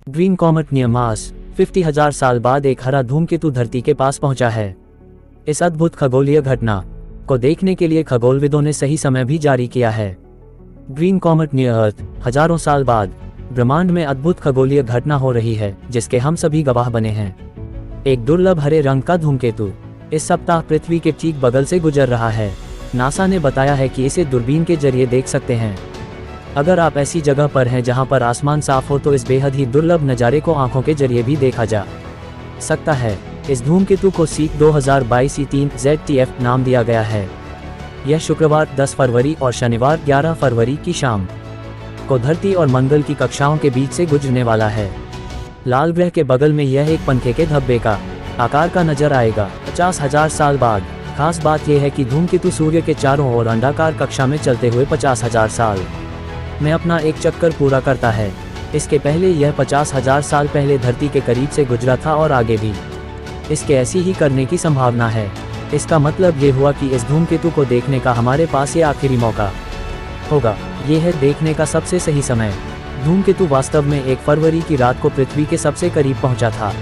Green comet near Mars 50,000 साल बाद एक हरा धूमकेतु धरती के पास पहुंचा है। इस अद्भुत खगोलीय घटना को देखने के लिए खगोलविदों ने सही समय भी जारी किया है। ग्रीन कॉमेट नियर अर्थ, हजारों साल बाद ब्रह्मांड में अद्भुत खगोलीय घटना हो रही है जिसके हम सभी गवाह बने हैं। एक दुर्लभ हरे रंग का धूमकेतु इस सप्ताह पृथ्वी के ठीक बगल से गुजर रहा है। नासा ने बताया है कि इसे दूरबीन के जरिए देख सकते हैं। अगर आप ऐसी जगह पर हैं जहां पर आसमान साफ हो तो इस बेहद ही दुर्लभ नज़ारे को आंखों के जरिए भी देखा जा सकता है। इस धूमकेतु को सीक 2022 E3 ZTF नाम दिया गया है। यह शुक्रवार 10 फरवरी और शनिवार 11 फरवरी की शाम को धरती और मंगल की कक्षाओं के बीच से गुजरने वाला है। लाल ग्रह के बगल में यह एक पंखे के धब्बे का आकार का नजर आएगा 50,000 साल बाद। खास बात यह है कि धूमकेतु सूर्य के चारों ओर अंडाकार कक्षा में चलते हुए 50,000 साल में अपना एक चक्कर पूरा करता है। इसके पहले यह 50,000 साल पहले धरती के करीब से गुजरा था और आगे भी इसके ऐसी ही करने की संभावना है। इसका मतलब ये हुआ कि इस धूमकेतु को देखने का हमारे पास ये आखिरी मौका होगा। ये है देखने का सबसे सही समय। धूमकेतु वास्तव में 1 फरवरी की रात को पृथ्वी के सबसे करीब पहुंचा था,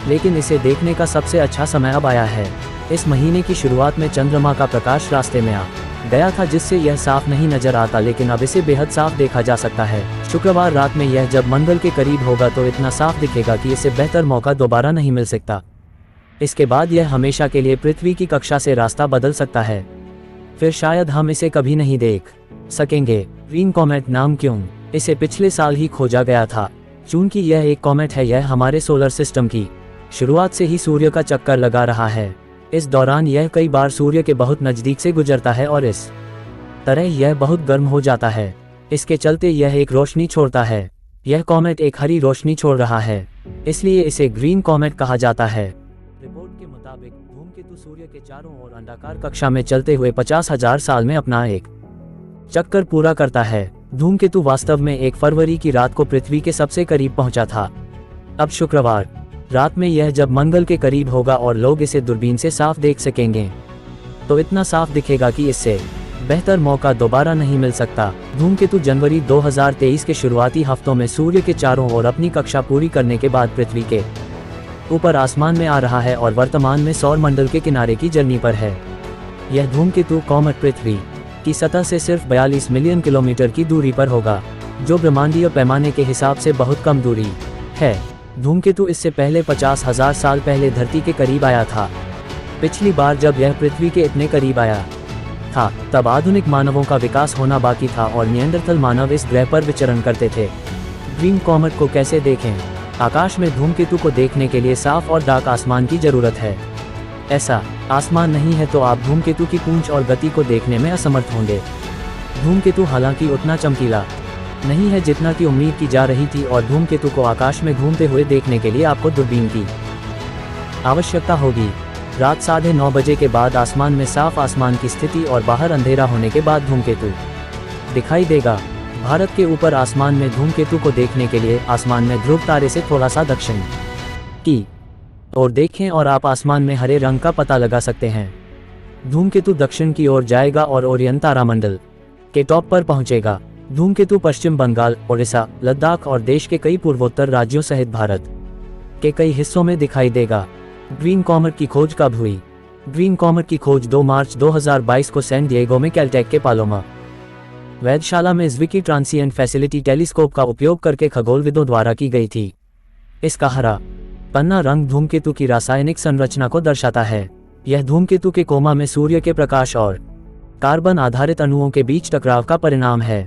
लेकिन इसे देखने का सबसे अच्छा समय अब आया है। इस महीने की शुरुआत में चंद्रमा का प्रकाश रास्ते में आ गया था जिससे यह साफ नहीं नजर आता, लेकिन अब इसे बेहद साफ देखा जा सकता है। शुक्रवार रात में यह जब मंगल के करीब होगा तो इतना साफ दिखेगा कि इसे बेहतर मौका दोबारा नहीं मिल सकता। इसके बाद यह हमेशा के लिए पृथ्वी की कक्षा से रास्ता बदल सकता है, फिर शायद हम इसे कभी नहीं देख सकेंगे। ग्रीन कॉमेट नाम क्यों? इसे पिछले साल ही खोजा गया था। चूंकि यह एक कॉमेट है, यह हमारे सोलर सिस्टम की शुरुआत से ही सूर्य का चक्कर लगा रहा है। इस दौरान यह कई बार सूर्य के बहुत नज़दीक से गुजरता है और इस तरह यह बहुत गर्म हो जाता है। इसके चलते यह एक रोशनी छोड़ता है। यह कॉमेट एक हरी रोशनी छोड़ रहा है, इसलिए इसे ग्रीन कॉमेट कहा जाता है। रिपोर्ट के मुताबिक धूमकेतु सूर्य के चारों ओर अंडाकार कक्षा में चलते हुए 50,000 साल में अपना एक चक्कर पूरा करता है। धूमकेतु वास्तव में 1 फरवरी की रात को पृथ्वी के सबसे करीब पहुंचा था। अब शुक्रवार रात में यह जब मंगल के करीब होगा और लोग इसे दूरबीन से साफ देख सकेंगे तो इतना साफ दिखेगा कि इससे बेहतर मौका दोबारा नहीं मिल सकता। धूमकेतु जनवरी 2023 के शुरुआती हफ्तों में सूर्य के चारों ओर अपनी कक्षा पूरी करने के बाद पृथ्वी के ऊपर आसमान में आ रहा है और वर्तमान में सौर मंडल के किनारे की जर्नी पर है। यह धूमकेतु कॉमेट पृथ्वी की सतह से सिर्फ 42 मिलियन किलोमीटर की दूरी पर होगा, जो ब्रह्मांडीय पैमाने के हिसाब से बहुत कम दूरी है। धूमकेतु इससे पहले 50,000 साल पहले धरती के करीब आया था। पिछली बार जब यह पृथ्वी के इतने करीब आया था तब आधुनिक मानवों का विकास होना बाकी था और निएंडरथल मानव इस ग्रह पर विचरण करते थे। ग्रीन कॉमेट को कैसे देखें? आकाश में धूमकेतु को देखने के लिए साफ और डार्क आसमान की जरूरत है। ऐसा आसमान नहीं है तो आप धूमकेतु की पूंछ और गति को देखने में असमर्थ होंगे। धूमकेतु हालांकि उतना चमकीला नहीं है जितना की उम्मीद की जा रही थी और धूमकेतु को आकाश में घूमते हुए देखने के लिए आपको दूरबीन की आवश्यकता होगी। रात 9:30 बजे के बाद आसमान में साफ आसमान की स्थिति और बाहर अंधेरा होने के बाद धूमकेतु दिखाई देगा। भारत के ऊपर आसमान में धूमकेतु को देखने के लिए आसमान में ध्रुव तारे से थोड़ा सा दक्षिण की ओर देखें और आप आसमान में हरे रंग का पता लगा सकते हैं। धूमकेतु दक्षिण की ओर जाएगा और ओरियन तारामंडल के टॉप पर पहुंचेगा। धूमकेतु पश्चिम बंगाल, ओडिशा, लद्दाख और देश के कई पूर्वोत्तर राज्यों सहित भारत के कई हिस्सों में दिखाई देगा। ग्रीन कॉमेट की खोज कब हुई? ग्रीन कॉमेट की खोज 2 मार्च 2022 को सैन डिएगो में कैलटेक के पालोमा वेधशाला में ज़्विकी ट्रांसिएंट फैसिलिटी टेलीस्कोप का उपयोग करके खगोलविदों द्वारा की गई थी। इसका हरा पन्ना रंग धूमकेतु की रासायनिक संरचना को दर्शाता है। यह धूमकेतु के कोमा में सूर्य के प्रकाश और कार्बन आधारित अणुओं के बीच टकराव का परिणाम है।